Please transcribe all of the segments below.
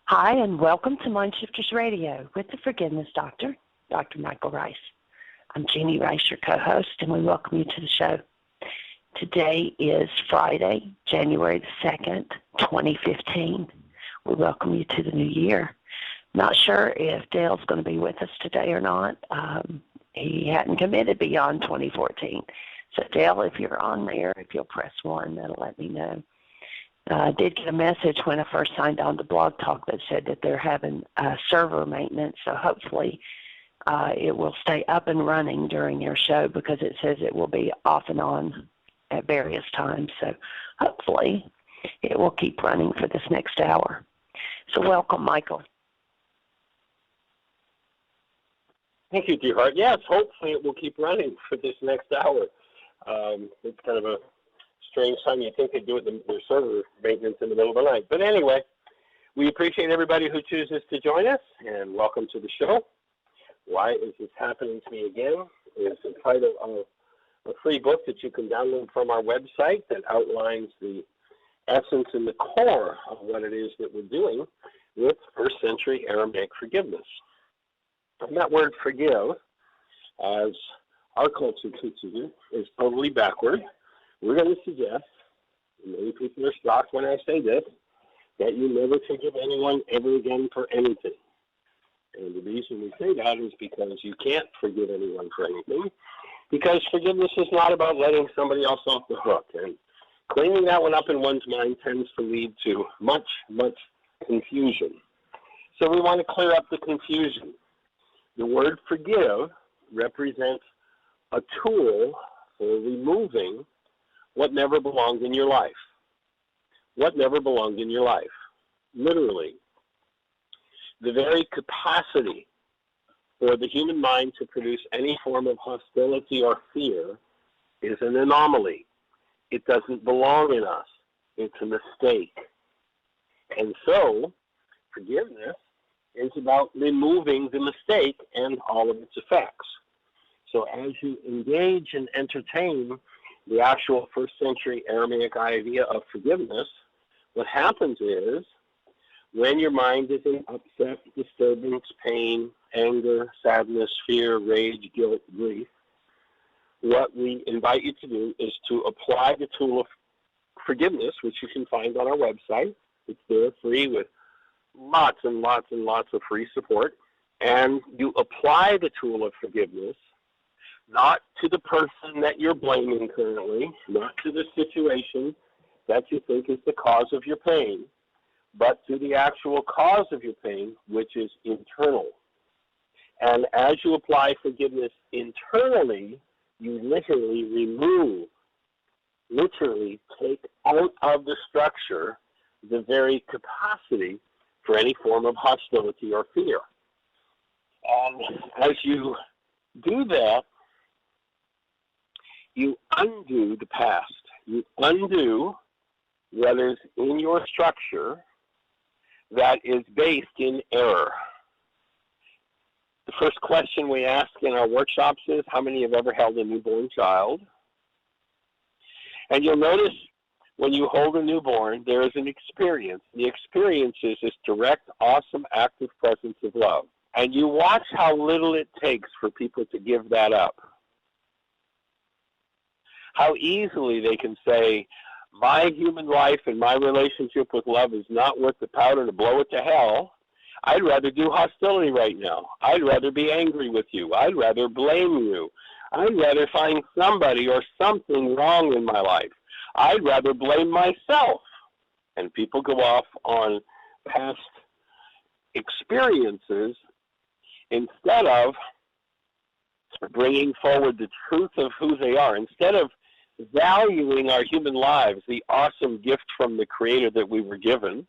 Hi, and welcome to MindShifters Radio with the Forgiveness Doctor, Dr. Michael Ryce. I'm Jeanie Ryce, your co-host, and we welcome you to the show. Today is Friday, January the 2nd, 2015. We welcome you to the new year. Not sure if Dale's going to be with us today or not. He hadn't committed beyond 2014. So, Dale, if you're on there, if you'll press 1, that'll let me know. I did get a message when I first signed on to Blog Talk that said that they're having server maintenance, so hopefully it will stay up and running during your show because it says it will be off and on at various times. So hopefully it will keep running for this next hour. So welcome, Michael. Thank you, dear heart. Yes, hopefully it will keep running for this next hour. It's kind of a strange time. You think they do it their server maintenance in the middle of the night. But anyway, we appreciate everybody who chooses to join us, and welcome to the show. Why is this happening to me again? Is the title of a free book that you can download from our website that outlines the essence and the core of what it is that we're doing with first century Aramaic forgiveness. And that word forgive, as our culture teaches it, is totally backward. We're going to suggest, and many people are shocked when I say this, that you never forgive anyone ever again for anything. And the reason we say that is because you can't forgive anyone for anything, because forgiveness is not about letting somebody else off the hook. And cleaning that one up in one's mind tends to lead to much, much confusion. So we want to clear up the confusion. The word forgive represents a tool for removing what never belonged in your life. What never belonged in your life. Literally. The very capacity for the human mind to produce any form of hostility or fear is an anomaly. It doesn't belong in us. It's a mistake. And so, forgiveness is about removing the mistake and all of its effects. So as you engage and entertain the actual first century Aramaic idea of forgiveness, what happens is when your mind is in upset, disturbance, pain, anger, sadness, fear, rage, guilt, grief, what we invite you to do is to apply the tool of forgiveness, which you can find on our website. It's there free with lots and lots and lots of free support. And you apply the tool of forgiveness not to the person that you're blaming currently, not to the situation that you think is the cause of your pain, but to the actual cause of your pain, which is internal. And as you apply forgiveness internally, you literally remove, literally take out of the structure the very capacity for any form of hostility or fear. And as you do that, you undo the past. You undo what is in your structure that is based in error. The first question we ask in our workshops is, how many have ever held a newborn child? And you'll notice when you hold a newborn, there is an experience. The experience is this direct, awesome, active presence of love. And you watch how little it takes for people to give that up. How easily they can say, my human life and my relationship with love is not worth the powder to blow it to hell. I'd rather do hostility right now. I'd rather be angry with you. I'd rather blame you. I'd rather find somebody or something wrong in my life. I'd rather blame myself. And people go off on past experiences instead of bringing forward the truth of who they are. Instead of valuing our human lives, the awesome gift from the Creator that we were given,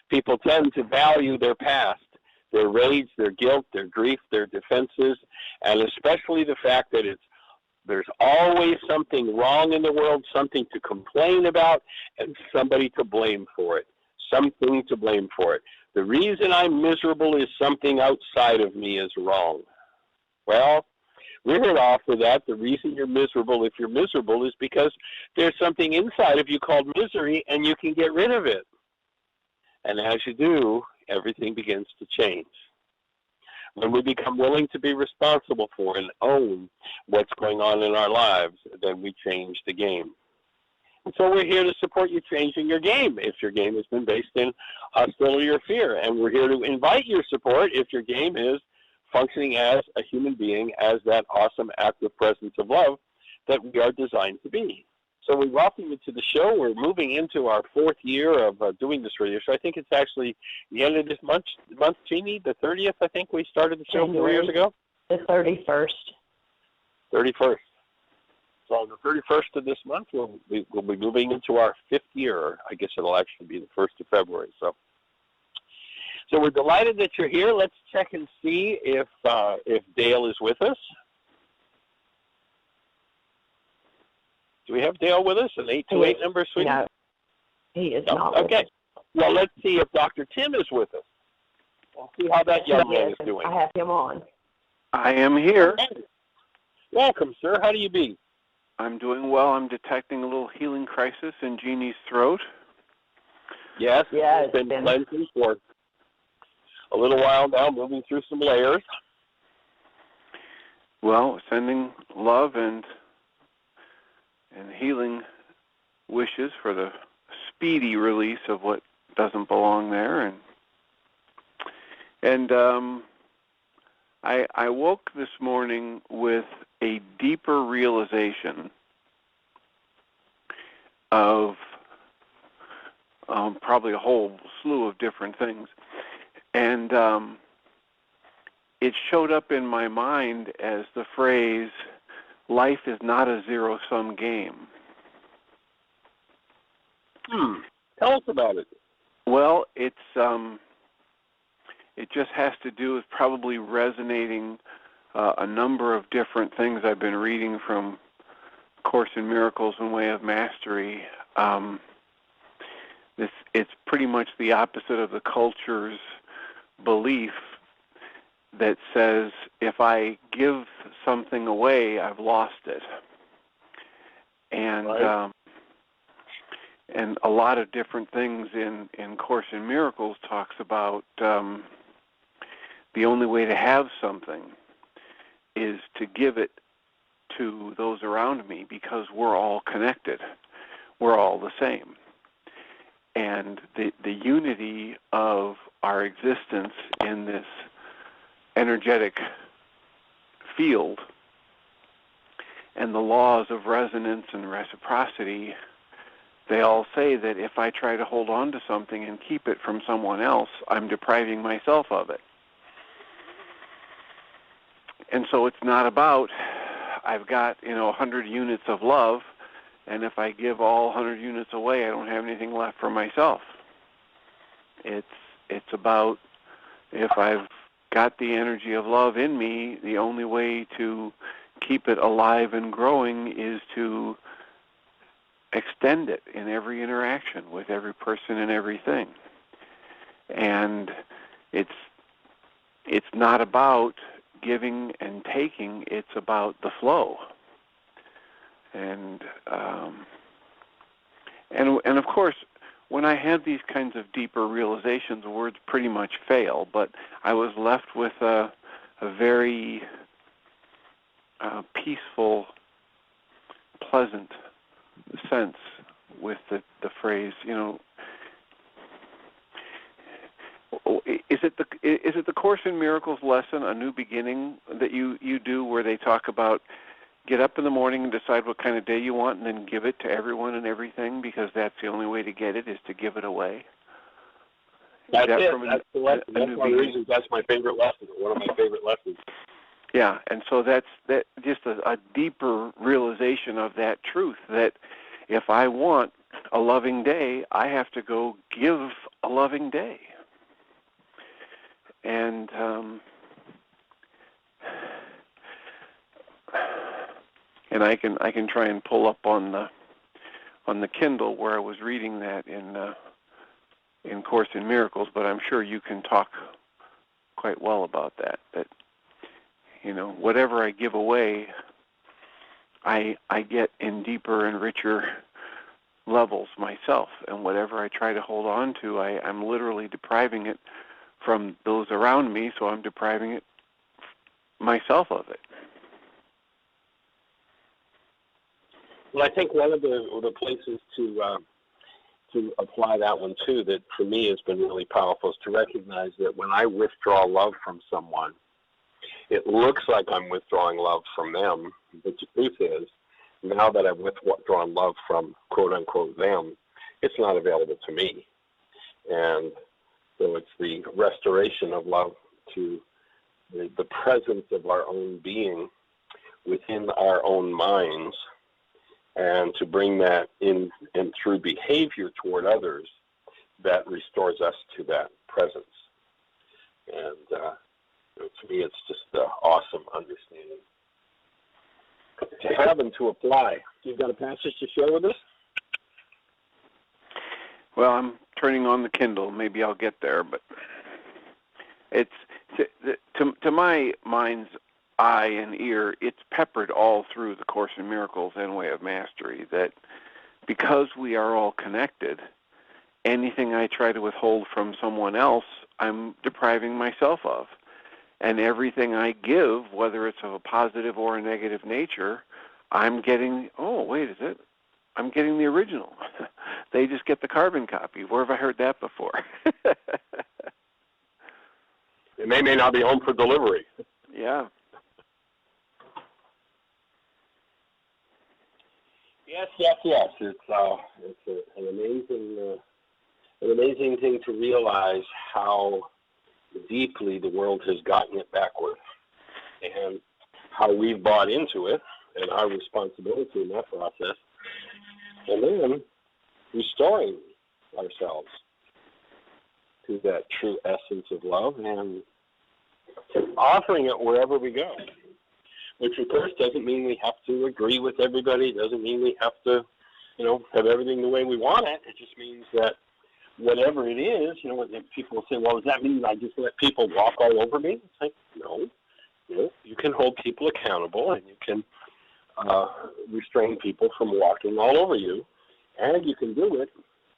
people tend to value their past, their rage, their guilt, their grief, their defenses, and especially the fact that there's always something wrong in the world, something to complain about, and somebody to blame for it. Something to blame for it. The reason I'm miserable is something outside of me is wrong. Well, we're here to offer that. The reason you're miserable, if you're miserable, is because there's something inside of you called misery, and you can get rid of it. And as you do, everything begins to change. When we become willing to be responsible for and own what's going on in our lives, then we change the game. And so we're here to support you changing your game if your game has been based in hostility or fear. And we're here to invite your support if your game is functioning as a human being, as that awesome active presence of love that we are designed to be. So we welcome you to the show. We're moving into our 4th year of doing this radio show. I think it's actually the end of this month, Jeanie, the 30th, I think we started the show 4 years ago. The 31st. 31st. So on the 31st of this month, we'll be moving into our 5th year. I guess it'll actually be the 1st of February. So we're delighted that you're here. Let's check and see if Dale is with us. Do we have Dale with us? An 828 number, sweetie? No, he is not with us. Okay. Well, let's see if Dr. Tim is with us. We'll see how that young man is doing. I have him on. I am here. Welcome, sir. How do you be? I'm doing well. I'm detecting a little healing crisis in Jeannie's throat. Yes, Yeah, it's been cleansing for a little while now, moving through some layers. Well, sending love and healing wishes for the speedy release of what doesn't belong there. And I woke this morning with a deeper realization of probably a whole slew of different things. And it showed up in my mind as the phrase, life is not a zero-sum game. Tell us about it. Well, it just has to do with probably resonating a number of different things I've been reading from Course in Miracles and Way of Mastery. It's pretty much the opposite of the culture's belief that says if I give something away, I've lost it. And right. And a lot of different things in Course in Miracles talks about the only way to have something is to give it to those around me, because we're all connected. We're all the same. And the unity of our existence in this energetic field and the laws of resonance and reciprocity, they all say that if I try to hold on to something and keep it from someone else, I'm depriving myself of it. And so it's not about, I've got 100 units of love, and if I give all 100 units away, I don't have anything left for myself. It's about, if I've got the energy of love in me, the only way to keep it alive and growing is to extend it in every interaction with every person and everything. And it's not about giving and taking, it's about the flow. And of course, when I had these kinds of deeper realizations, words pretty much fail, but I was left with a very peaceful, pleasant sense with the phrase, is it the Course in Miracles lesson, A New Beginning, that you do, where they talk about get up in the morning and decide what kind of day you want and then give it to everyone and everything, because that's the only way to get it, is to give it away? That's it. That's the lesson. That's one of the reasons that's my favorite lesson, or one of my favorite lessons. Yeah, and so that's just a deeper realization of that truth, that if I want a loving day, I have to go give a loving day. And I can try and pull up on the Kindle where I was reading that in Course in Miracles, but I'm sure you can talk quite well about that. That whatever I give away, I get in deeper and richer levels myself. And whatever I try to hold on to, I'm literally depriving it from those around me, so I'm depriving it myself of it. Well, I think one of the places to apply that one too, that for me has been really powerful, is to recognize that when I withdraw love from someone, it looks like I'm withdrawing love from them, but the truth is, now that I've withdrawn love from quote-unquote them, it's not available to me. And so it's the restoration of love to the presence of our own being within our own minds, and to bring that in and through behavior toward others that restores us to that presence. And to me, it's just an awesome understanding to have and to apply. You've got a passage to share with us? Well, I'm turning on the Kindle. Maybe I'll get there, but it's to my mind's eye and ear, it's peppered all through the Course in Miracles and Way of Mastery, that because we are all connected, anything I try to withhold from someone else, I'm depriving myself of. And everything I give, whether it's of a positive or a negative nature, I'm getting, I'm getting the original. They just get the carbon copy. Where have I heard that before? And they may not be home for delivery. Yeah. Yes. It's an amazing thing to realize how deeply the world has gotten it backward, and how we've bought into it, and our responsibility in that process, and then restoring ourselves to that true essence of love and offering it wherever we go. Which, of course, doesn't mean we have to agree with everybody. It doesn't mean we have to, have everything the way we want it. It just means that whatever it is, people will say, well, does that mean I just let people walk all over me? It's like, no. You can hold people accountable, and you can restrain people from walking all over you. And you can do it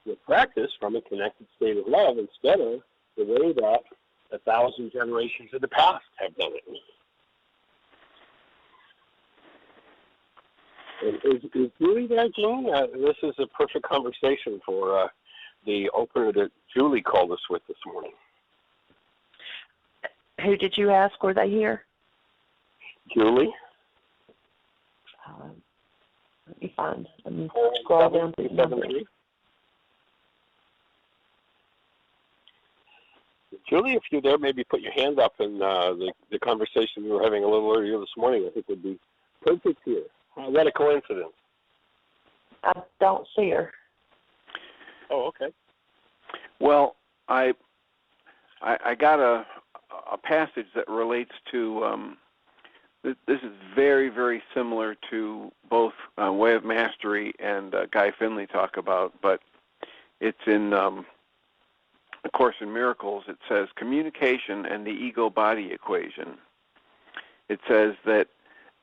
with practice from a connected state of love instead of the way that 1,000 generations of the past have done it. Is Julie there, Jean? This is a perfect conversation for the opener that Julie called us with this morning. Who did you ask? Were they here? Julie. Let me find. Let me scroll down to the number. Julie, if you're there, maybe put your hand up, and the conversation we were having a little earlier this morning, I think, would be perfect here. What a coincidence. I don't see her. Oh, okay. Well, I got a passage that relates to, this is very, very similar to both Way of Mastery and Guy Finley talk about, but it's in A Course in Miracles. It says, communication and the ego-body equation. It says that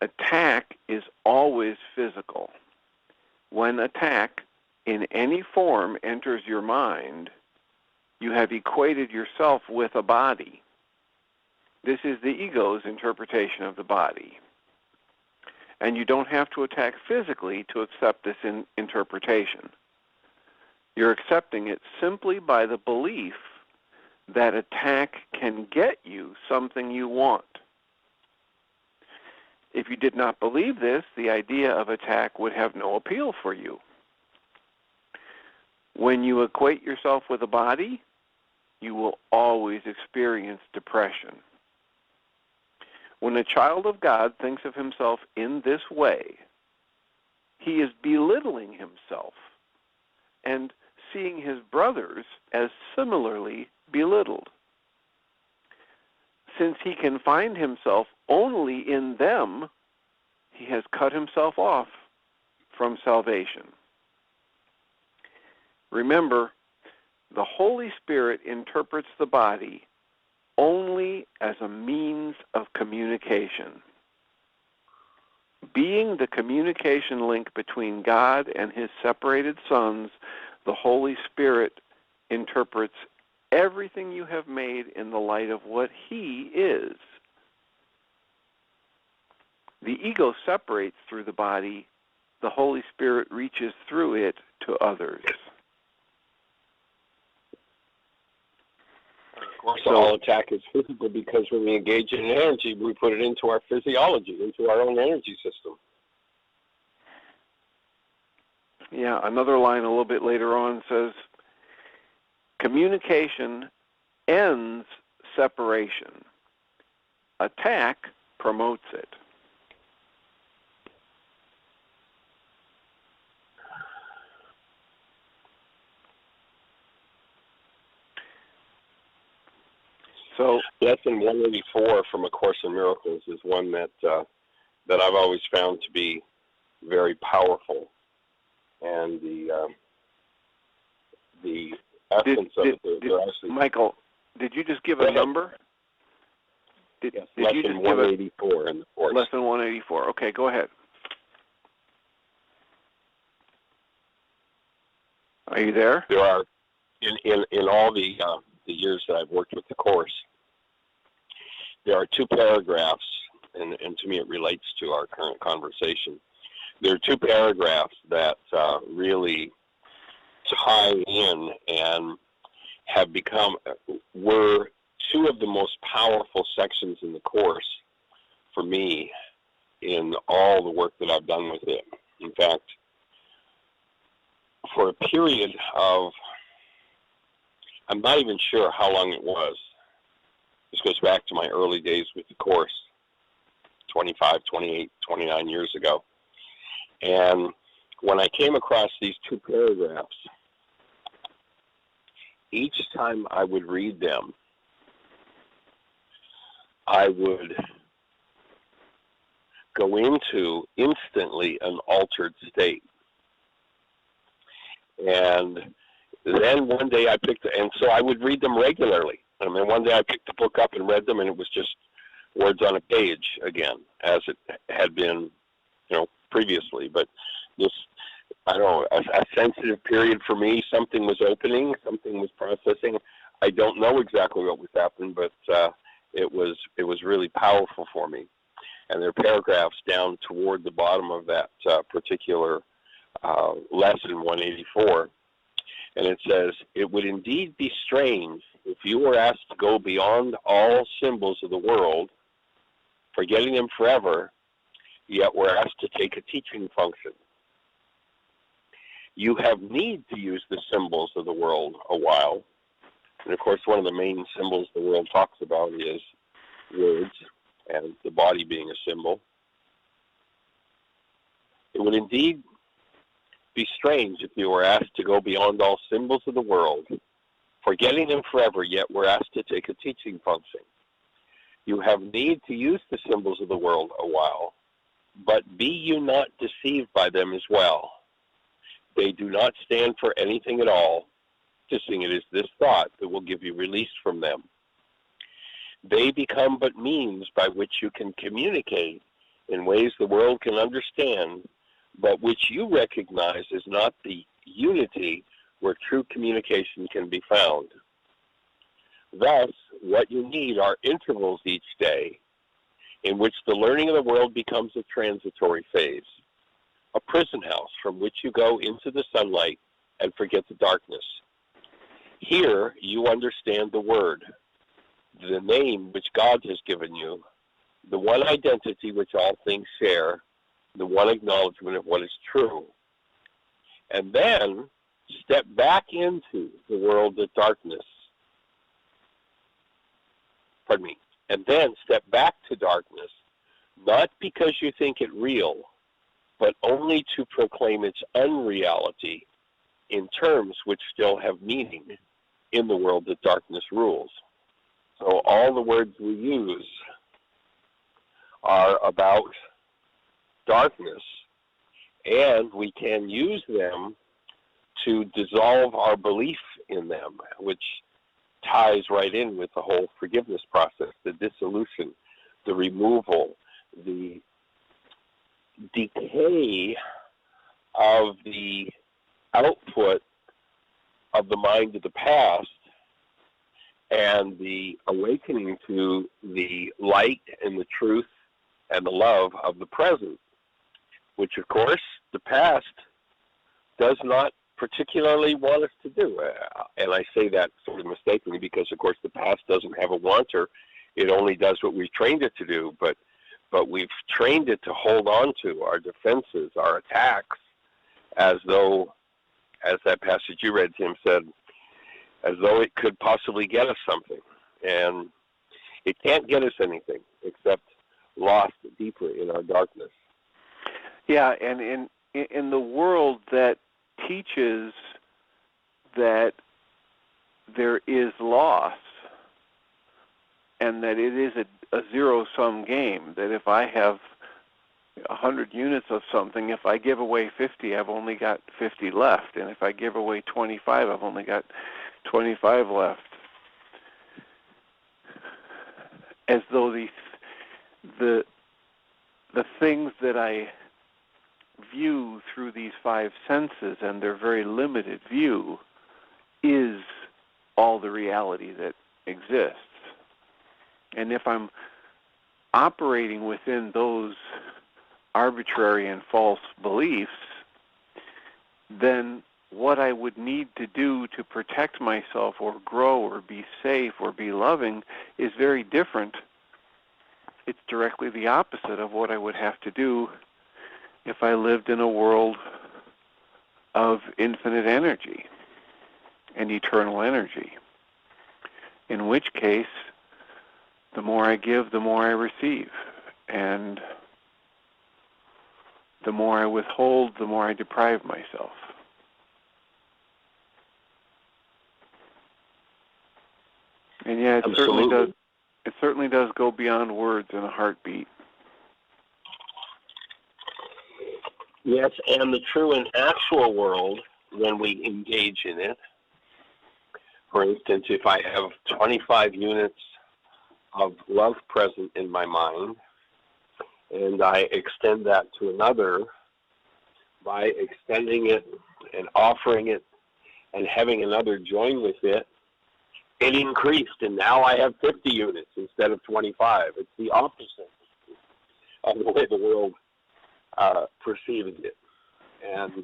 attack is always physical. When attack in any form enters your mind, you have equated yourself with a body. This is the ego's interpretation of the body. And you don't have to attack physically to accept this interpretation. You're accepting it simply by the belief that attack can get you something you want. If you did not believe this, the idea of attack would have no appeal for you. When you equate yourself with a body, you will always experience depression. When a child of God thinks of himself in this way, he is belittling himself and seeing his brothers as similarly belittled. Since he can find himself only in them, he has cut himself off from salvation. Remember, the Holy Spirit interprets the body only as a means of communication. being the communication link between God and his separated sons, the Holy Spirit interprets everything you have made in the light of what he is. The ego separates through the body. The Holy Spirit reaches through it to others. Of course, all attack is physical because when we engage in energy, we put it into our physiology, into our own energy system. Yeah, another line a little bit later on says, communication ends separation. Attack promotes it. So, lesson 184 from A Course in Miracles is one that I've always found to be very powerful, and the essence of it. Michael, did you just give a number? Yes, lesson 184 in the course. Lesson 184. Okay, go ahead. Are you there? There are in all the years that I've worked with the Course, there are two paragraphs, and to me it relates to our current conversation. There are two paragraphs that really tie in and were two of the most powerful sections in the Course for me in all the work that I've done with it. In fact, for a period of, I'm not even sure how long it was. This goes back to my early days with the Course, 25, 28, 29 years ago. And when I came across these two paragraphs, each time I would read them, I would go into instantly an altered state. And then one day and so I would read them regularly. I mean, one day I picked the book up and read them, and it was just words on a page again, as it had been, previously. But this, I don't know, a sensitive period for me. Something was opening, something was processing. I don't know exactly what was happening, but it was really powerful for me. And there are paragraphs down toward the bottom of that particular lesson 184. And it says, it would indeed be strange if you were asked to go beyond all symbols of the world, forgetting them forever, yet were asked to take a teaching function. You have need to use the symbols of the world a while. And of course, one of the main symbols the world talks about is words, and the body being a symbol. It would indeed be strange if you were asked to go beyond all symbols of the world, forgetting them forever, yet were asked to take a teaching function. You have need to use the symbols of the world a while, but be you not deceived by them as well. They do not stand for anything at all, seeing it is this thought that will give you release from them. They become but means by which you can communicate in ways the world can understand, but which you recognize as not the unity where true communication can be found. Thus, what you need are intervals each day in which the learning of the world becomes a transitory phase, a prison house from which you go into the sunlight and forget the darkness. Here you understand the word, the name which God has given you, the one identity which all things share, the one acknowledgement of what is true. And then step back into the world of darkness. And then step back to darkness, not because you think it real, but only to proclaim its unreality in terms which still have meaning in the world that darkness rules. So all the words we use are about darkness, and we can use them to dissolve our belief in them, which ties right in with the whole forgiveness process, the dissolution, the removal, the decay of the output of the mind of the past and the awakening to the light and the truth and the love of the present, which, of course, the past does not particularly want us to do. And I say that sort of mistakenly because, of course, the past doesn't have a wanter. It only does what we've trained it to do, but we've trained it to hold on to our defenses, our attacks, as though, as that passage you read, Tim, said, as though it could possibly get us something. And it can't get us anything except lost deeper in our darkness. Yeah, and in the world that teaches that there is loss and that it is a zero-sum game, that if I have 100 units of something, if I give away 50, I've only got 50 left, and if I give away 25, I've only got 25 left. As though the things that I view through these five senses and their very limited view is all the reality that exists. And if I'm operating within those arbitrary and false beliefs, then what I would need to do to protect myself or grow or be safe or be loving is very different. It's directly the opposite of what I would have to do if I lived in a world of infinite energy and eternal energy, in which case the more I give, the more I receive, and the more I withhold, the more I deprive myself. And yeah, it certainly does go beyond words in a heartbeat. Yes, and the true and actual world, when we engage in it, for instance, if I have 25 units of love present in my mind, and I extend that to another by extending it and offering it and having another join with it, it increased, and now I have 50 units instead of 25. It's the opposite of the way the world perceives it. And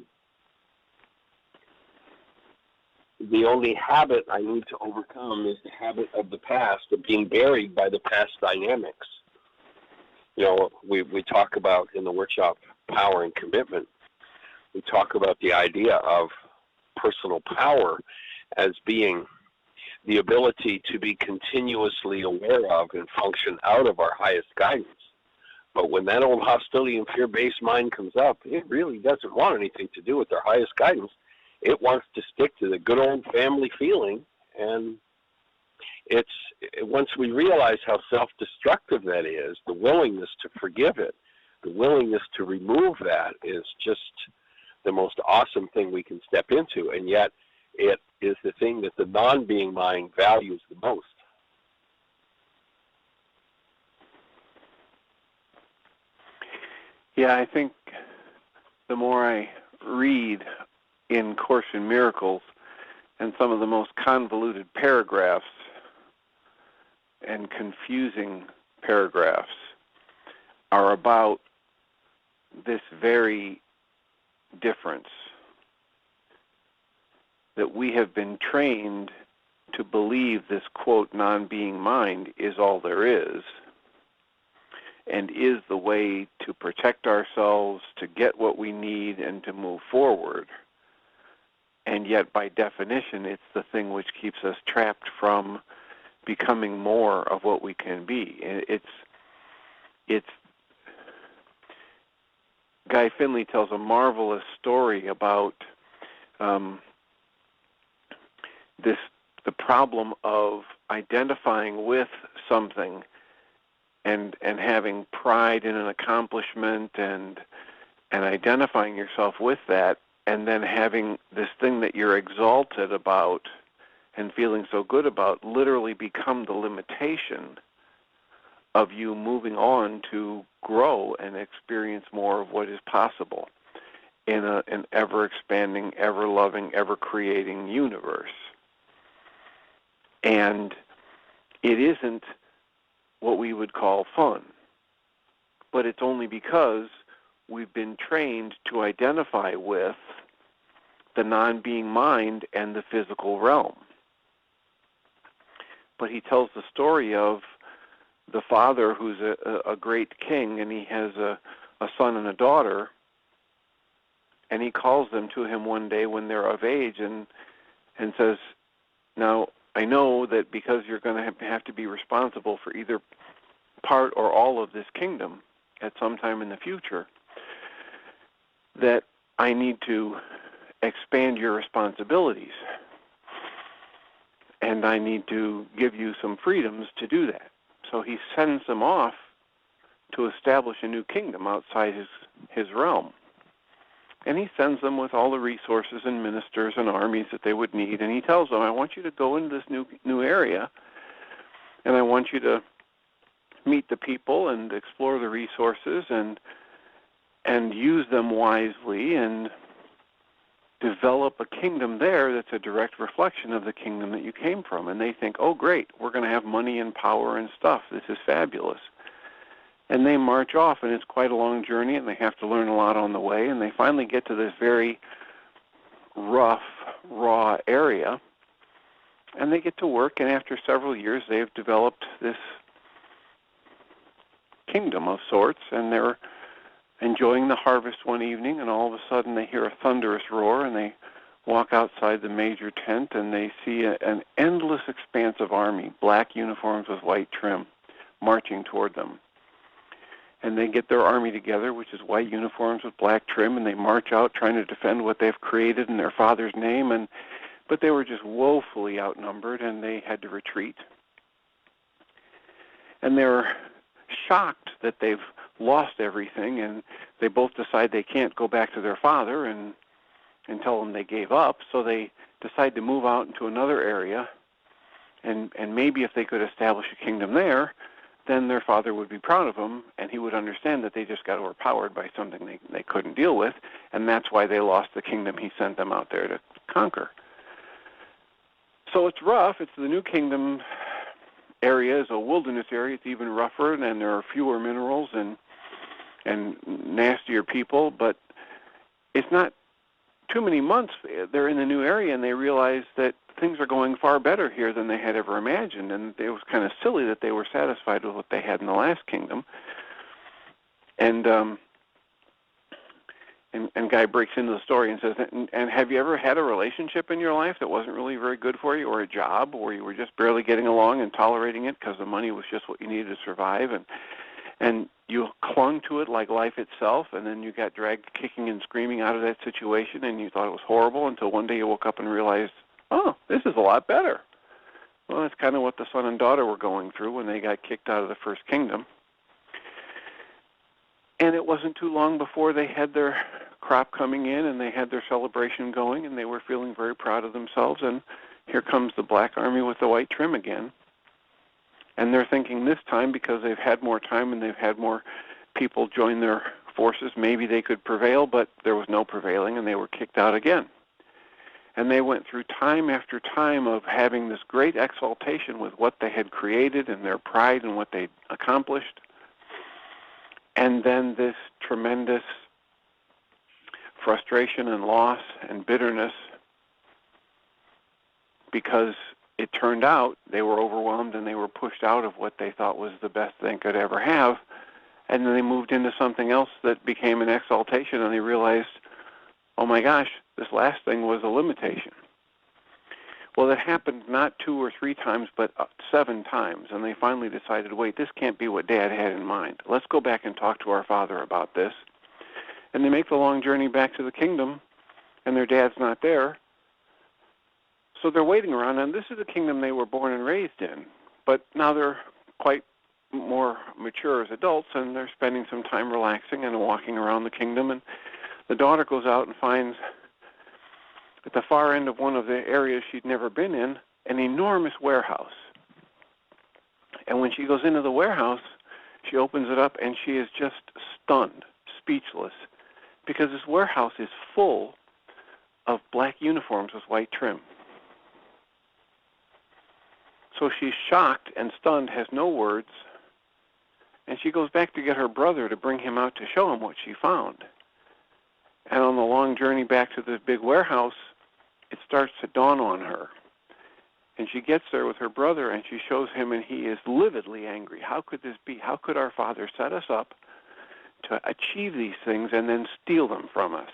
the only habit I need to overcome is the habit of the past, of being buried by the past dynamics. You know, we talk about in the workshop power and commitment, we talk about the idea of personal power as being the ability to be continuously aware of and function out of our highest guidance. But when that old hostility and fear-based mind comes up, it really doesn't want anything to do with our highest guidance. It wants to stick to the good old family feeling, and once we realize how self-destructive that is, the willingness to forgive it, the willingness to remove that is just the most awesome thing we can step into, and yet it is the thing that the non-being mind values the most. Yeah, I think the more I read in Course in Miracles, and some of the most convoluted paragraphs and confusing paragraphs are about this very difference, that we have been trained to believe this, quote, non-being mind is all there is, and is the way to protect ourselves, to get what we need, and to move forward. And yet, by definition, it's the thing which keeps us trapped from becoming more of what we can be. It's Guy Finley tells a marvelous story about the problem of identifying with something and having pride in an accomplishment and identifying yourself with that, and then having this thing that you're exalted about and feeling so good about literally become the limitation of you moving on to grow and experience more of what is possible in an ever-expanding, ever-loving, ever-creating universe. And it isn't what we would call fun, but it's only because we've been trained to identify with the non-being mind and the physical realm. But he tells the story of the father who's a great king, and he has a son and a daughter, and he calls them to him one day when they're of age and says, now, I know that because you're going to have to be responsible for either part or all of this kingdom at some time in the future, that I need to expand your responsibilities, and I need to give you some freedoms to do that. So he sends them off to establish a new kingdom outside his realm. And he sends them with all the resources and ministers and armies that they would need. And he tells them, I want you to go into this new area, and I want you to meet the people and explore the resources and use them wisely and develop a kingdom there that's a direct reflection of the kingdom that you came from. And they think, oh, great, we're going to have money and power and stuff. This is fabulous. And they march off, and it's quite a long journey, and they have to learn a lot on the way, and they finally get to this very rough, raw area, and they get to work, and after several years they've developed this kingdom of sorts, and they're enjoying the harvest one evening, and all of a sudden they hear a thunderous roar, and they walk outside the major tent, and they see an endless expanse of army, black uniforms with white trim, marching toward them. And they get their army together, which is white uniforms with black trim, and they march out trying to defend what they've created in their father's name, but they were just woefully outnumbered, and they had to retreat. And they're shocked that they've lost everything, and they both decide they can't go back to their father and tell him they gave up, so they decide to move out into another area, and maybe if they could establish a kingdom there, then their father would be proud of them, and he would understand that they just got overpowered by something they couldn't deal with, and that's why they lost the kingdom he sent them out there to conquer. So it's rough. It's the new kingdom area is a wilderness area. It's even rougher, and there are fewer minerals and nastier people, but it's not too many months they're in the new area, and they realize that things are going far better here than they had ever imagined, and it was kind of silly that they were satisfied with what they had in the last kingdom. And Guy breaks into the story and says, and have you ever had a relationship in your life that wasn't really very good for you, or a job where you were just barely getting along and tolerating it because the money was just what you needed to survive, and you clung to it like life itself, and then you got dragged kicking and screaming out of that situation, and you thought it was horrible until one day you woke up and realized, oh, this is a lot better. Well, that's kind of what the son and daughter were going through when they got kicked out of the first kingdom. And it wasn't too long before they had their crop coming in, and they had their celebration going, and they were feeling very proud of themselves, and here comes the black army with the white trim again. And they're thinking this time, because they've had more time and they've had more people join their forces, maybe they could prevail, but there was no prevailing, and they were kicked out again. And they went through time after time of having this great exaltation with what they had created and their pride and what they'd accomplished. And then this tremendous frustration and loss and bitterness, because it turned out they were overwhelmed and they were pushed out of what they thought was the best they could ever have. And then they moved into something else that became an exaltation, and they realized, oh my gosh, this last thing was a limitation. Well, it happened not 2 or 3 times, but 7 times, and they finally decided, wait, this can't be what Dad had in mind. Let's go back and talk to our father about this. And they make the long journey back to the kingdom, and their dad's not there. So they're waiting around, and this is the kingdom they were born and raised in. But now they're quite more mature as adults, and they're spending some time relaxing and walking around the kingdom. And the daughter goes out and finds at the far end of one of the areas she'd never been in, an enormous warehouse. And when she goes into the warehouse, She opens it up, and she is just stunned, speechless, because this warehouse is full of black uniforms with white trim. So she's shocked and stunned, has no words, and she goes back to get her brother to bring him out to show him what she found. And on the long journey back to this big warehouse, it starts to dawn on her. And she gets there with her brother, and she shows him, and he is lividly angry. How could this be? How could our father set us up to achieve these things and then steal them from us?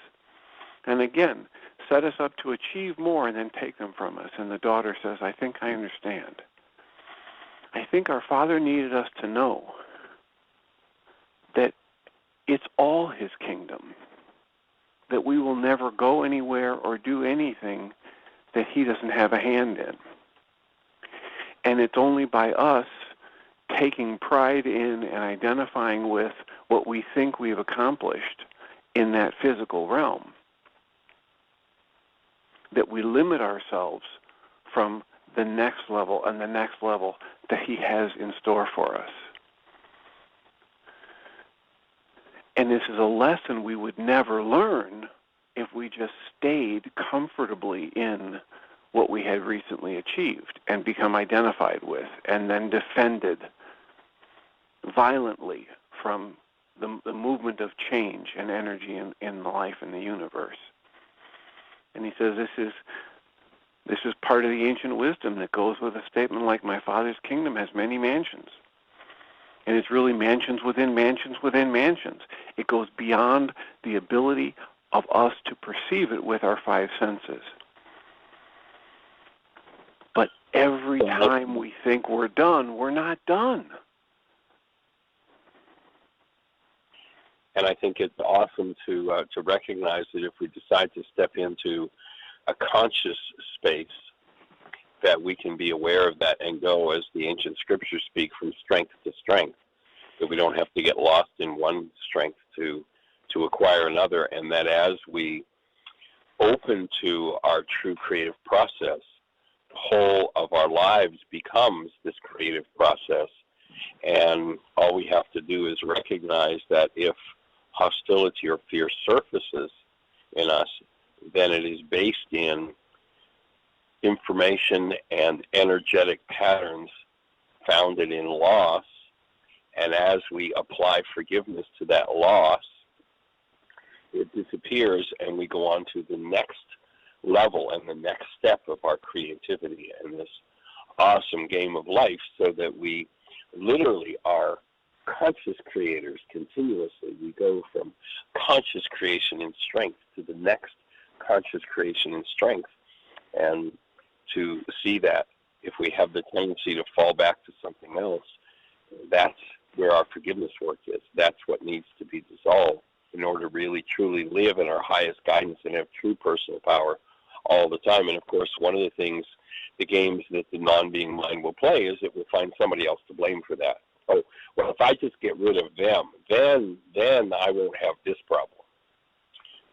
And again, set us up to achieve more and then take them from us. And the daughter says, I think I understand. I think our father needed us to know that it's all his kingdom, that we will never go anywhere or do anything that he doesn't have a hand in. And it's only by us taking pride in and identifying with what we think we've accomplished in that physical realm that we limit ourselves from the next level and the next level that he has in store for us. And this is a lesson we would never learn if we just stayed comfortably in what we had recently achieved and become identified with and then defended violently from the movement of change and energy in life in the universe. And he says this is part of the ancient wisdom that goes with a statement like, my Father's kingdom has many mansions. And it's really mansions within mansions within mansions. It goes beyond the ability of us to perceive it with our five senses. But every time we think we're done, we're not done. And I think it's awesome to recognize that if we decide to step into a conscious space, that we can be aware of that and go, as the ancient scriptures speak, from strength to strength, that we don't have to get lost in one strength to acquire another, and that as we open to our true creative process, the whole of our lives becomes this creative process. And all we have to do is recognize that if hostility or fear surfaces in us, then it is based in information and energetic patterns founded in loss. And as we apply forgiveness to that loss, it disappears, and we go on to the next level and the next step of our creativity and this awesome game of life, so that we literally are conscious creators continuously. We go from conscious creation in strength to the next conscious creation in strength. And to see that if we have the tendency to fall back to something else, that's where our forgiveness work is. That's what needs to be dissolved in order to really truly live in our highest guidance and have true personal power all the time. And of course, one of the things, the games that the non-being mind will play, is it will find somebody else to blame for that. Oh, well, if I just get rid of them, then I won't have this problem.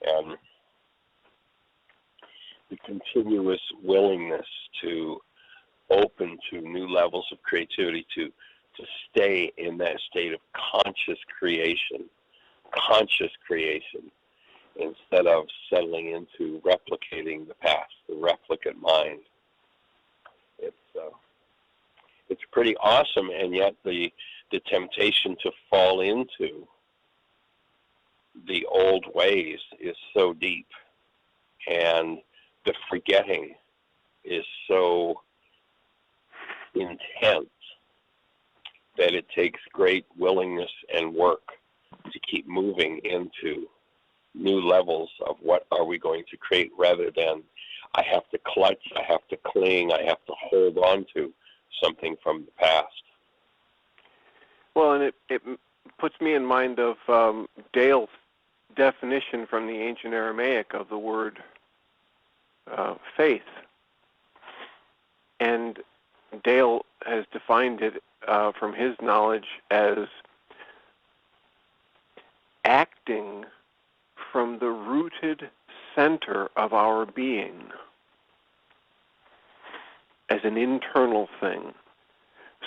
And the continuous willingness to open to new levels of creativity, to stay in that state of conscious creation, instead of settling into replicating the past, the replicant mind. It's pretty awesome, and yet the temptation to fall into the old ways is so deep, and the forgetting is so intense that it takes great willingness and work to keep moving into new levels of what are we going to create, rather than I have to clutch, I have to cling, I have to hold on to something from the past. Well, and it puts me in mind of Dale's definition from the ancient Aramaic of the word faith. And Dale has defined it from his knowledge as acting from the rooted center of our being as an internal thing.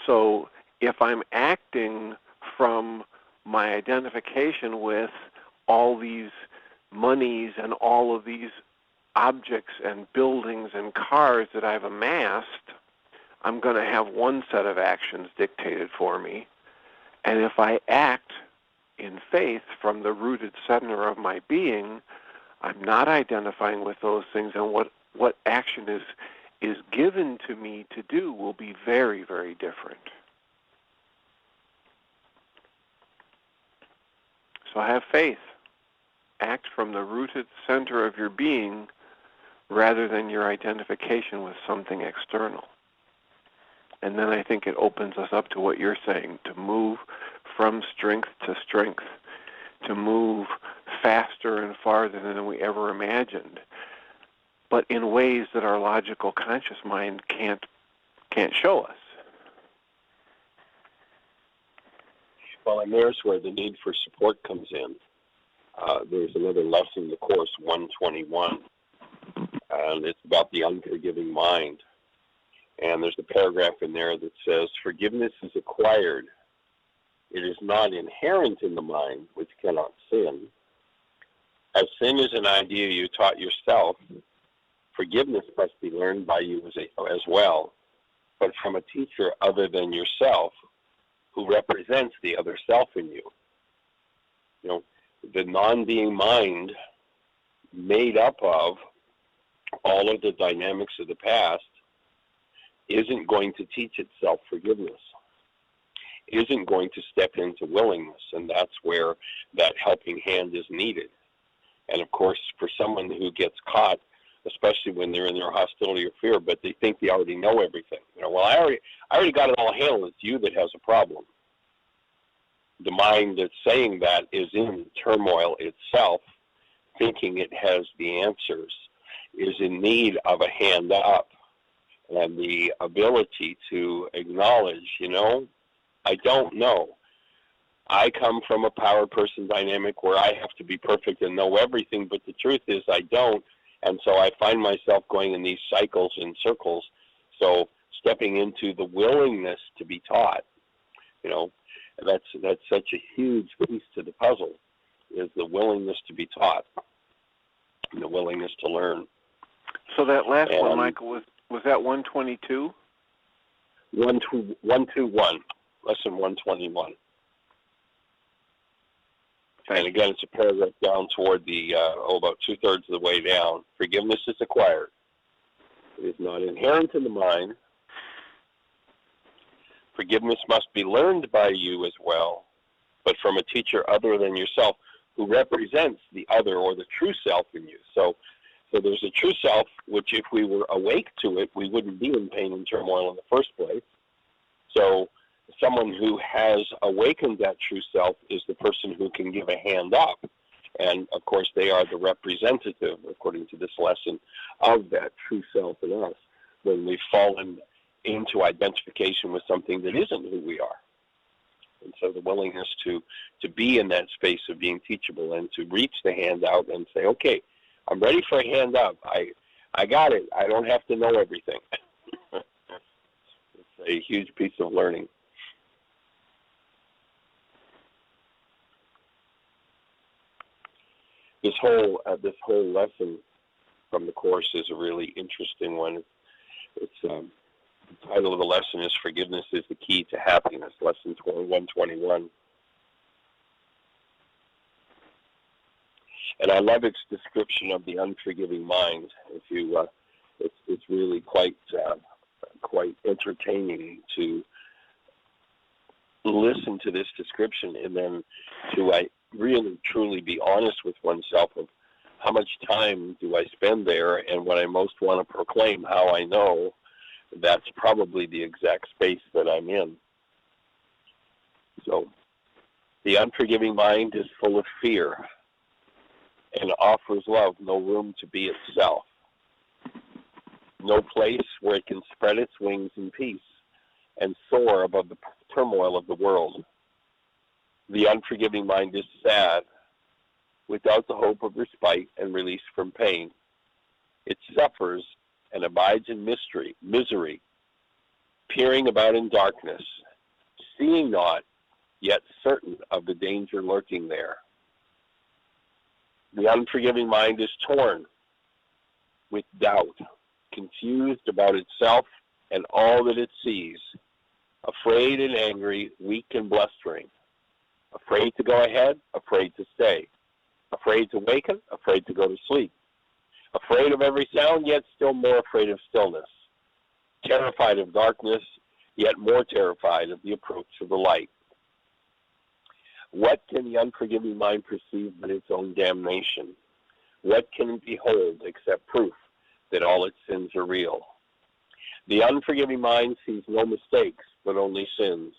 So if I'm acting from my identification with all these monies and all of these objects and buildings and cars that I've amassed, I'm going to have one set of actions dictated for me. And if I act in faith from the rooted center of my being, I'm not identifying with those things, and what action is given to me to do will be very, very different. So have faith. Act from the rooted center of your being rather than your identification with something external. And then I think it opens us up to what you're saying, to move from strength to strength, to move faster and farther than we ever imagined, but in ways that our logical conscious mind can't show us. Well, and there's where the need for support comes in. There's another lesson in the course, 121, and it's about the unforgiving mind. And there's a paragraph in there that says, forgiveness is acquired. It is not inherent in the mind, which cannot sin. As sin is an idea you taught yourself, forgiveness must be learned by you as well, but from a teacher other than yourself, who represents the other self in you. You know, the non-being mind, made up of all of the dynamics of the past, isn't going to teach itself forgiveness, isn't going to step into willingness, and that's where that helping hand is needed. And of course, for someone who gets caught, especially when they're in their hostility or fear, but they think they already know everything. You know, well, I already got it all handled. It's you that has a problem. The mind that's saying that is in turmoil itself, thinking it has the answers, is in need of a hand up and the ability to acknowledge, you know, I don't know. I come from a power person dynamic where I have to be perfect and know everything, but the truth is I don't. And so I find myself going in these cycles and circles. So stepping into the willingness to be taught, you know, that's such a huge piece to the puzzle, is the willingness to be taught and the willingness to learn. So that last one, Michael, was that 122? 121, lesson 121. And again, it's a paragraph down toward the, about two-thirds of the way down. Forgiveness is acquired. It is not inherent in the mind. Forgiveness must be learned by you as well, but from a teacher other than yourself, who represents the other or the true self in you. So there's a true self, which if we were awake to it, we wouldn't be in pain and turmoil in the first place. So someone who has awakened that true self is the person who can give a hand up. And, of course, they are the representative, according to this lesson, of that true self in us when we've fallen into identification with something that isn't who we are. And so the willingness to be in that space of being teachable and to reach the hand out and say, okay, I'm ready for a hand up. I got it. I don't have to know everything. It's a huge piece of learning. This whole lesson from the course is a really interesting one. It's the title of the lesson is Forgiveness is the Key to Happiness, lesson 121. And I love its description of the unforgiving mind. If you, it's really quite entertaining to listen to this description and then to really truly be honest with oneself of how much time do I spend there, and what I most want to proclaim, how I know that's probably the exact space that I'm in. So the unforgiving mind is full of fear and offers love no room to be itself, no place where it can spread its wings in peace and soar above the turmoil of the world. The unforgiving mind is sad, without the hope of respite and release from pain. It suffers and abides in misery, peering about in darkness, seeing not yet certain of the danger lurking there. The unforgiving mind is torn with doubt, confused about itself and all that it sees, afraid and angry, weak and blustering, afraid to go ahead, afraid to stay, afraid to waken, afraid to go to sleep, afraid of every sound, yet still more afraid of stillness, terrified of darkness, yet more terrified of the approach of the light. What can the unforgiving mind perceive but its own damnation? What can it behold except proof that all its sins are real? The unforgiving mind sees no mistakes, but only sins.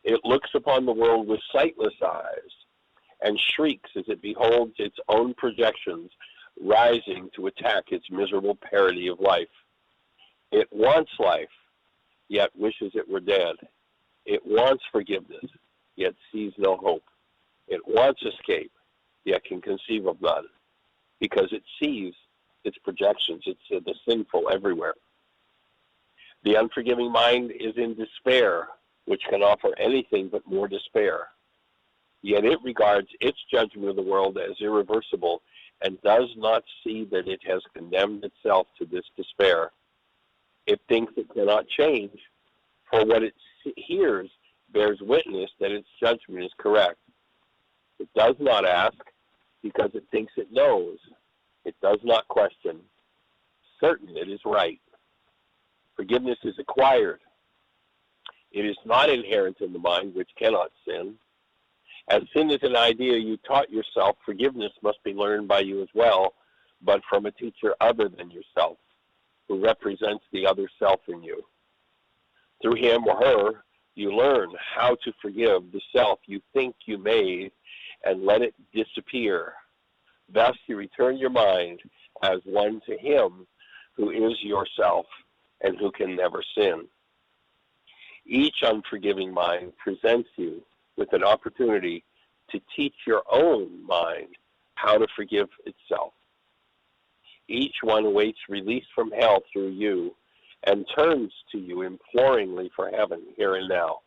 It looks upon the world with sightless eyes and shrieks as it beholds its own projections rising to attack its miserable parody of life. It wants life, yet wishes it were dead. It wants forgiveness, yet sees no hope. It wants escape, yet can conceive of none, because it sees its projections. It's the sinful everywhere. The unforgiving mind is in despair, which can offer anything but more despair. Yet it regards its judgment of the world as irreversible and does not see that it has condemned itself to this despair. It thinks it cannot change, for what it hears bears witness that its judgment is correct. It does not ask because it thinks it knows. It does not question, certain it is right. Forgiveness is acquired. It is not inherent in the mind, which cannot sin. As sin is an idea you taught yourself, forgiveness must be learned by you as well, but from a teacher other than yourself, who represents the other self in you. Through him or her, you learn how to forgive the self you think you made and let it disappear. Thus you return your mind as one to him who is yourself and who can never sin. Each unforgiving mind presents you with an opportunity to teach your own mind how to forgive itself. Each one awaits release from hell through you and turns to you imploringly for heaven here and now.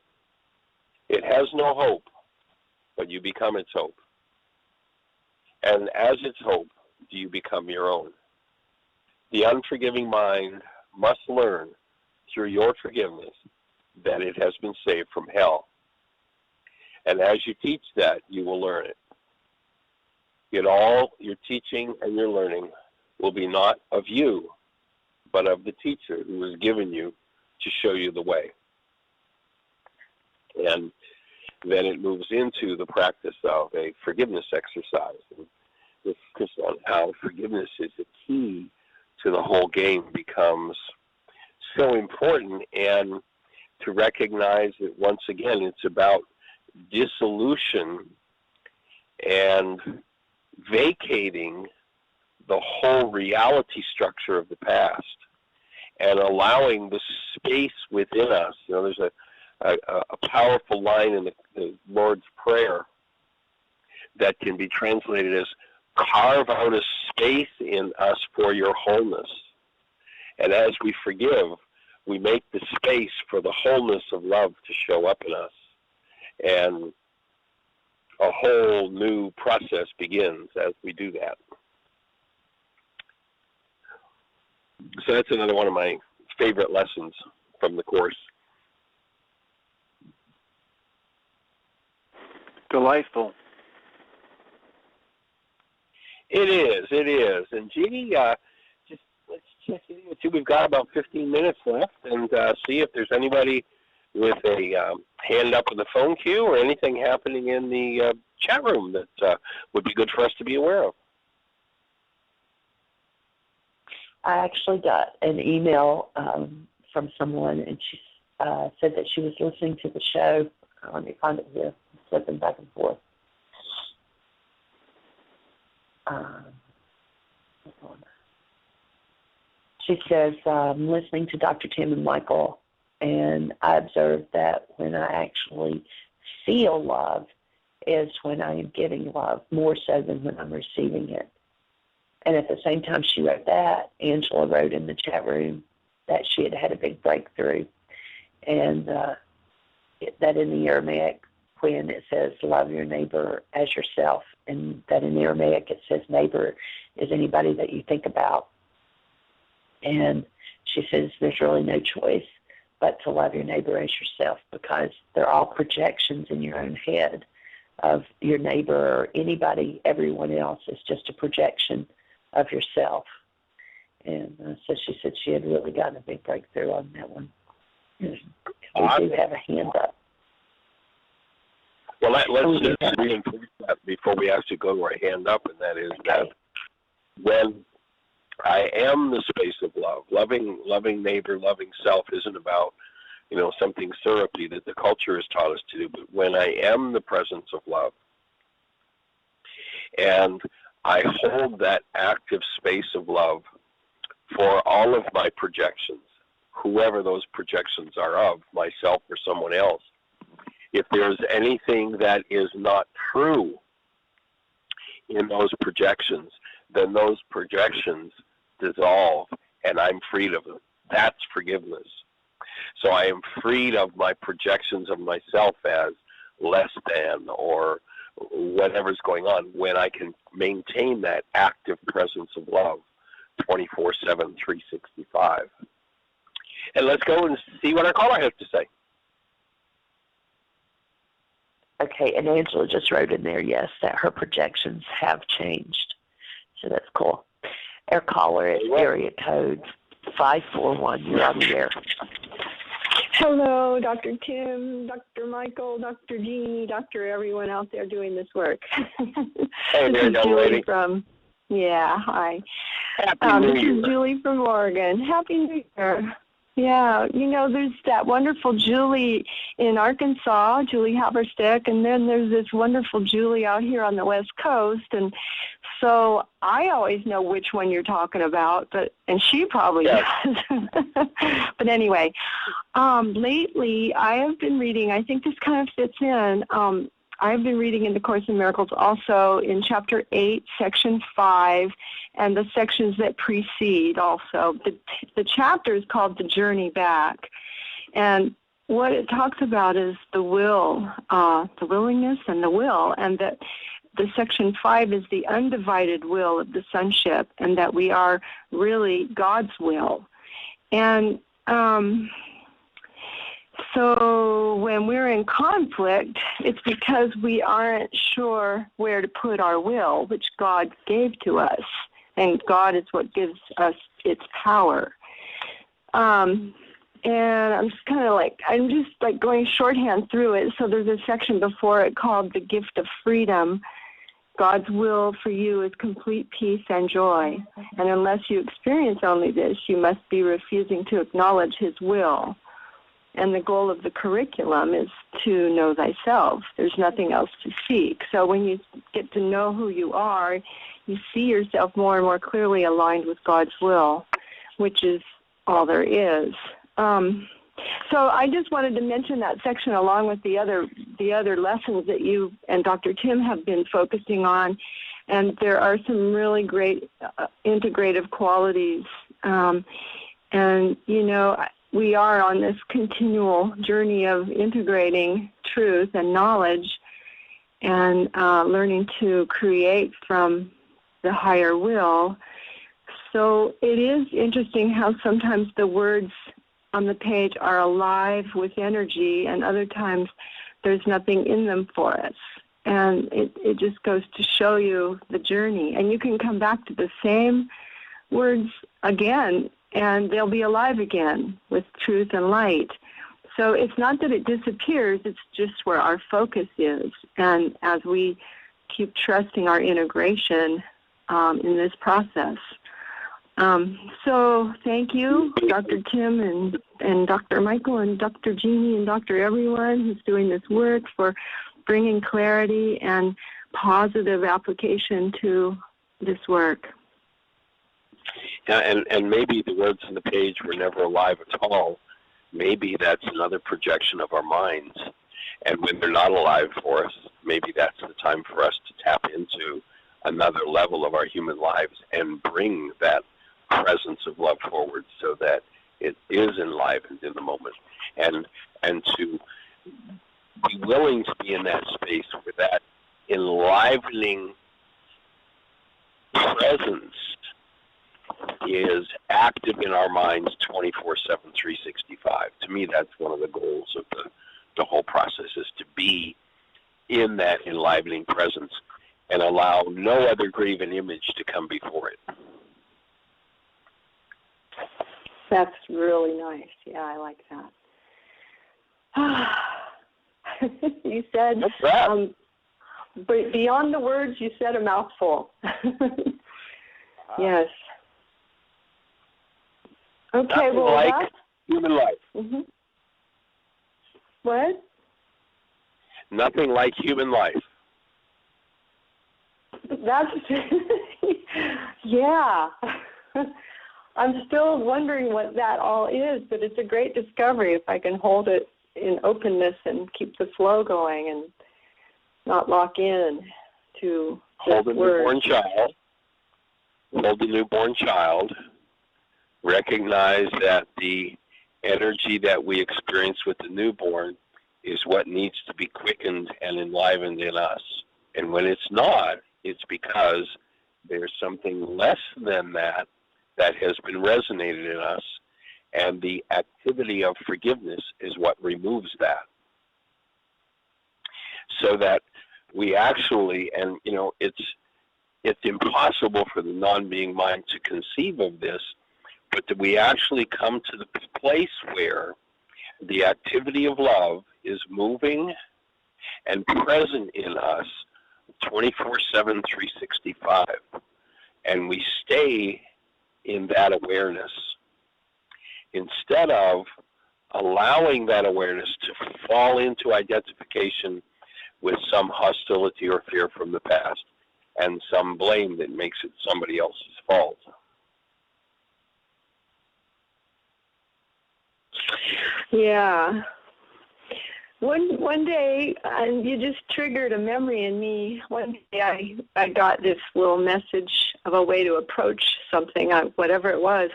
It has no hope, but you become its hope. And as its hope, do you become your own. The unforgiving mind must learn through your forgiveness that it has been saved from hell. And as you teach that, you will learn it. Yet all your teaching and your learning will be not of you, but of the teacher who has given you to show you the way. And then it moves into the practice of a forgiveness exercise. And this focus on how forgiveness is the key to the whole game becomes so important, and to recognize that once again it's about dissolution and vacating the whole reality structure of the past and allowing the space within us. You know, there's a powerful line in the Lord's Prayer that can be translated as, carve out a space in us for your wholeness. And as we forgive, we make the space for the wholeness of love to show up in us. And a whole new process begins as we do that. So that's another one of my favorite lessons from the Course. Delightful. It is. And Jeanie, let's check in with you. We've got about 15 minutes left, and see if there's anybody with a hand up in the phone queue or anything happening in the chat room that would be good for us to be aware of. I actually got an email from someone, and she said that she was listening to the show. Let me find it here. I'm flipping back and forth. She says, I'm listening to Dr. Tim and Michael, and I observed that when I actually feel love is when I am giving love, more so than when I'm receiving it. And at the same time she wrote that, Angela wrote in the chat room that she had had a big breakthrough, and that in the Aramaic when it says love your neighbor as yourself, and that in Aramaic it says neighbor is anybody that you think about. And she says there's really no choice but to love your neighbor as yourself, because they're all projections in your own head of your neighbor or anybody. Everyone else is just a projection of yourself. And so she said she had really gotten a big breakthrough on that one. We do have a hand up. Well, let's just reinforce that before we actually go to our hand up, and that is that when I am the space of love, loving neighbor, loving self isn't about, something syrupy that the culture has taught us to do, but when I am the presence of love, and I hold that active space of love for all of my projections, whoever those projections are of, myself or someone else, if there's anything that is not true in those projections, then those projections dissolve and I'm freed of them. That's forgiveness. So I am freed of my projections of myself as less than or whatever's going on when I can maintain that active presence of love 24/7, 365. And let's go and see what our caller has to say. Okay, and Angela just wrote in there, yes, that her projections have changed. So that's cool. Our caller is area code 541. You're on the air. Hello, Dr. Tim, Dr. Michael, Dr. Jeanie, Dr. everyone out there doing this work. Hey there, young lady. Hi. Happy New Year. This is Julie from Oregon. Happy New Year. Yeah, there's that wonderful Julie in Arkansas, Julie Haverstick, and then there's this wonderful Julie out here on the West Coast, and so I always know which one you're talking about, and she probably does. But anyway, lately I have been reading, I think this kind of fits in, I've been reading in the Course in Miracles also in Chapter 8, Section 5, and the sections that precede also. The chapter is called The Journey Back. And what it talks about is the will, the willingness and the will, and that the Section 5 is the undivided will of the sonship, and that we are really God's will. And so when we're in conflict, it's because we aren't sure where to put our will, which God gave to us. And God is what gives us its power. And I'm just going shorthand through it. So there's a section before it called The Gift of Freedom. God's will for you is complete peace and joy. And unless you experience only this, you must be refusing to acknowledge His will. And the goal of the curriculum is to know thyself. There's nothing else to seek. So when you get to know who you are, you see yourself more and more clearly aligned with God's will, which is all there is. So I just wanted to mention that section along with the other lessons that you and Dr. Tim have been focusing on. And there are some really great integrative qualities. We are on this continual journey of integrating truth and knowledge and learning to create from the higher will. So it is interesting how sometimes the words on the page are alive with energy, and other times there's nothing in them for us. And it just goes to show you the journey. And you can come back to the same words again, and they'll be alive again with truth and light. So it's not that it disappears, it's just where our focus is. And as we keep trusting our integration in this process. So thank you, Dr. Tim and Dr. Michael and Dr. Jeanie and Dr. everyone who's doing this work for bringing clarity and positive application to this work. Yeah, and maybe the words on the page were never alive at all. Maybe that's another projection of our minds. And when they're not alive for us, maybe that's the time for us to tap into another level of our human lives and bring that presence of love forward so that it is enlivened in the moment. And to be willing to be in that space where that enlivening presence is active in our minds 24/7, 365. To me, that's one of the goals of the whole process, is to be in that enlivening presence and allow no other graven image to come before it. That's really nice. Yeah, I like that. You said, but beyond the words, you said a mouthful. Yes. Okay, Nothing well, like human life. Mm-hmm. What? Nothing like human life. That's, yeah. I'm still wondering what that all is, but it's a great discovery if I can hold it in openness and keep the flow going and not lock in to hold a newborn child. Hold the newborn child. Recognize that the energy that we experience with the newborn is what needs to be quickened and enlivened in us. And when it's not, it's because there's something less than that that has been resonated in us, and the activity of forgiveness is what removes that. So that we actually, and you know, it's impossible for the non-being mind to conceive of this, but that we actually come to the place where the activity of love is moving and present in us 24/7, 365. And we stay in that awareness instead of allowing that awareness to fall into identification with some hostility or fear from the past and some blame that makes it somebody else's fault. Yeah. One day, and you just triggered a memory in me. One day I got this little message of a way to approach something, whatever it was.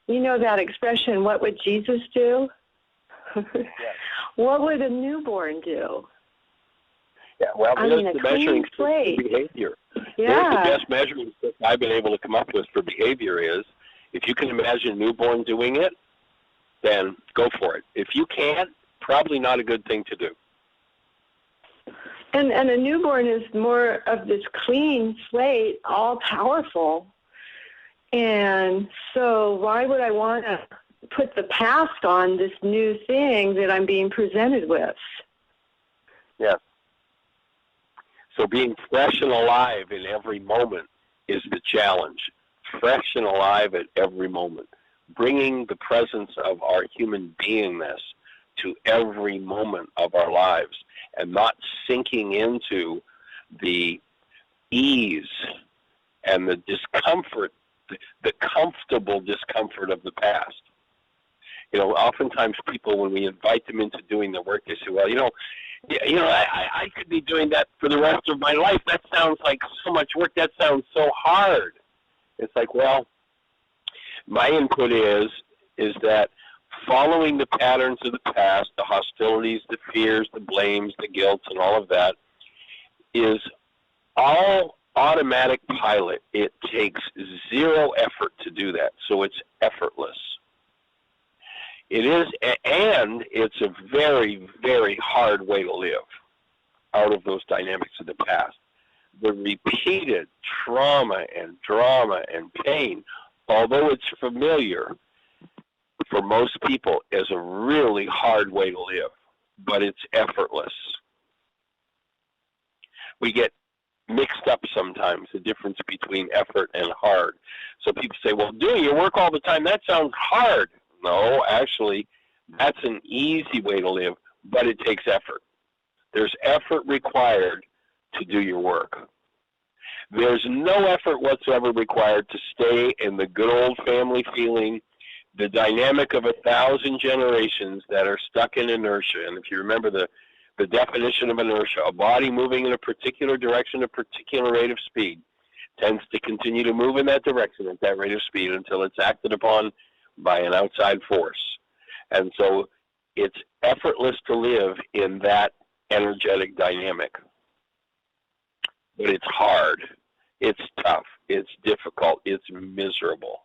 You know that expression, what would Jesus do? Yes. What would a newborn do? Yeah, well, there's the measuring stick slate. for behavior. Yeah. There's the best measuring stick I've been able to come up with for behavior is, if you can imagine a newborn doing it, then go for it. If you can't, probably not a good thing to do. And a newborn is more of this clean slate, all powerful. And so why would I want to put the past on this new thing that I'm being presented with? Yeah. So being fresh and alive in every moment is the challenge. Fresh and alive at every moment. Bringing the presence of our human beingness to every moment of our lives and not sinking into the ease and the discomfort, the comfortable discomfort of the past. You know, oftentimes people, when we invite them into doing the work, they say, well, I could be doing that for the rest of my life. That sounds like so much work. That sounds so hard. It's like, well, my input is that following the patterns of the past, the hostilities, the fears, the blames, the guilt, and all of that, is all automatic pilot. It takes zero effort to do that, so it's effortless. It is, and it's a very, very hard way to live out of those dynamics of the past. The repeated trauma and drama and pain, although it's familiar, for most people is a really hard way to live, but it's effortless. We get mixed up sometimes, the difference between effort and hard. So people say, well, doing your work all the time, that sounds hard. No, actually, that's an easy way to live, but it takes effort. There's effort required to do your work. There's no effort whatsoever required to stay in the good old family feeling, the dynamic of 1,000 generations that are stuck in inertia. And if you remember the definition of inertia, a body moving in a particular direction, a particular rate of speed, tends to continue to move in that direction at that rate of speed until it's acted upon by an outside force. And so it's effortless to live in that energetic dynamic. But it's hard, it's tough, it's difficult, it's miserable.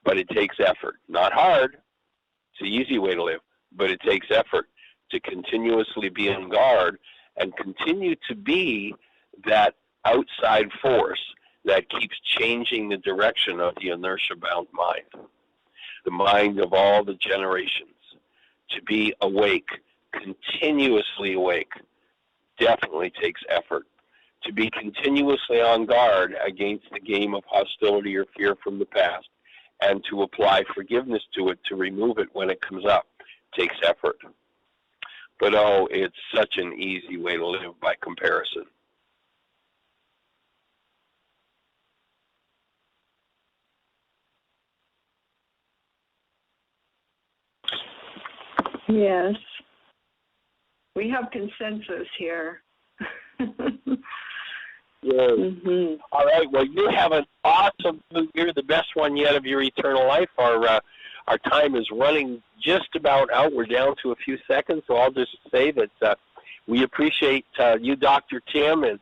But it takes effort. Not hard, it's an easy way to live, but it takes effort to continuously be on guard and continue to be that outside force that keeps changing the direction of the inertia-bound mind, the mind of all the generations. To be awake, continuously awake, definitely takes effort. To be continuously on guard against the game of hostility or fear from the past, and to apply forgiveness to it, to remove it when it comes up, takes effort. But oh, it's such an easy way to live by comparison. Yes. We have consensus here. Yes. Mm-hmm. All right. Well, you have an awesome new year, the best one yet of your eternal life. Our time is running just about out. We're down to a few seconds, so I'll just say that we appreciate you, Dr. Tim, and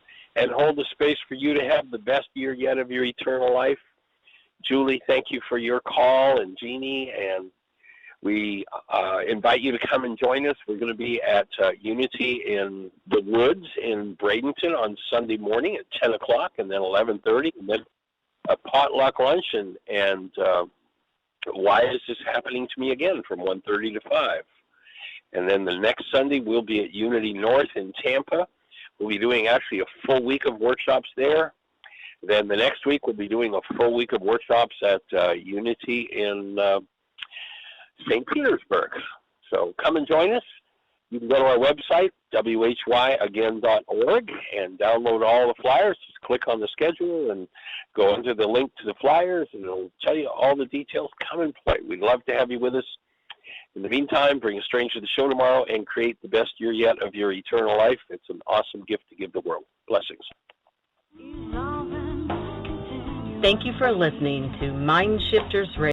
hold the space for you to have the best year yet of your eternal life. Julie, thank you for your call, and Jeanie, and we invite you to come and join us. We're going to be at Unity in the Woods in Bradenton on Sunday morning at 10 o'clock, and then 11:30, and then a potluck lunch, and why is this happening to me again from 1:30 to 5. And then the next Sunday we'll be at Unity North in Tampa. We'll be doing actually a full week of workshops there. Then the next week we'll be doing a full week of workshops at Unity in St. Petersburg. So come and join us. You can go to our website, whyagain.org, and download all the flyers. Just click on the schedule and go into the link to the flyers, and it'll tell you all the details. Come and play. We'd love to have you with us. In the meantime, bring a stranger to the show tomorrow and create the best year yet of your eternal life. It's an awesome gift to give the world. Blessings. Thank you for listening to MindShifters Radio.